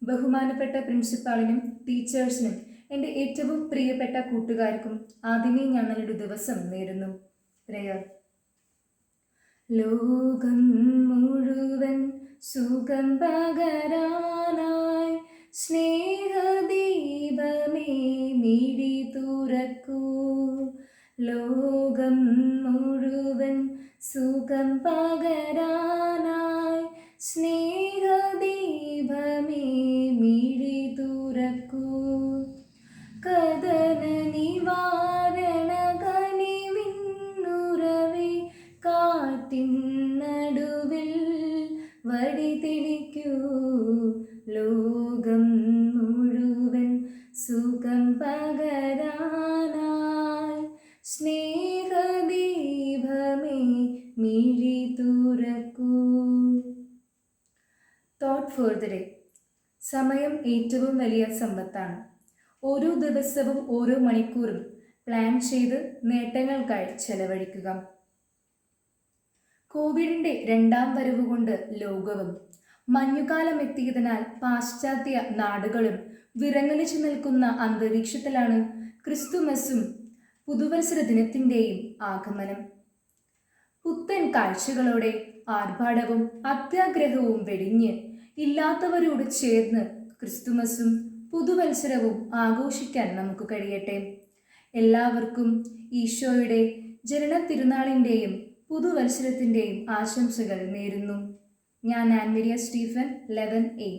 ബഹുമാനപ്പെട്ട പ്രിൻസിപ്പാളിനും ടീച്ചേഴ്സിനും എൻ്റെ ഏറ്റവും പ്രിയപ്പെട്ട കൂട്ടുകാർക്കും ആദ്യമേ ഞാൻ നല്ലൊരു ദിവസം നേരുന്നു. പ്രയർ. ലോകം മുഴുവൻ സുഖം പകരാനായി സ്നേഹദീപമേ മിഴി തുറക്കൂ. ലോകം മുഴുവൻ സുഖം പകരാനായി സ്നേഹദീപമേ മിഴി തുറക്കൂ. കഥന നിവാരണ കനിവിന്നുറവേ കാറ്റിൻ നടുവിൽ വഴി തെളിക്കൂ. ലോകം മുഴുവൻ സുഖം പകരാനായി സ്നേഹദീപമേ മിഴി തുറക്കൂ. Thought for the day. സമയം ഏറ്റവും വലിയ സമ്പത്താണ്. ഓരോ ദിവസവും ഓരോ മണിക്കൂറും പ്ലാൻ ചെയ്ത് നേട്ടങ്ങൾക്കായി ചെലവഴിക്കുക. കോവിഡിന്റെ 2ാം വരവ് കൊണ്ട് ലോകവും മഞ്ഞുകാലം എത്തിയതിനാൽ പാശ്ചാത്യ നാടുകളും വിറങ്ങലിച്ചു നിൽക്കുന്ന അന്തരീക്ഷത്തിലാണ് ക്രിസ്തുമസും പുതുവത്സര ദിനത്തിൻ്റെയും ആഗമനം. പുത്തൻ കാഴ്ചകളോടെ ആർഭാടവും അത്യാഗ്രഹവും വെടിഞ്ഞ് ഇല്ലാത്തവരോട് ചേർന്ന് ക്രിസ്തുമസും പുതുവത്സരവും ആഘോഷിക്കാൻ നമുക്ക് കഴിയട്ടെ. എല്ലാവർക്കും ഈശോയുടെ ജനന തിരുനാളിൻ്റെയും പുതുവത്സരത്തിൻ്റെയും ആശംസകൾ നേരുന്നു. ഞാൻ ആൻമരിയ സ്റ്റീഫൻ, 11A.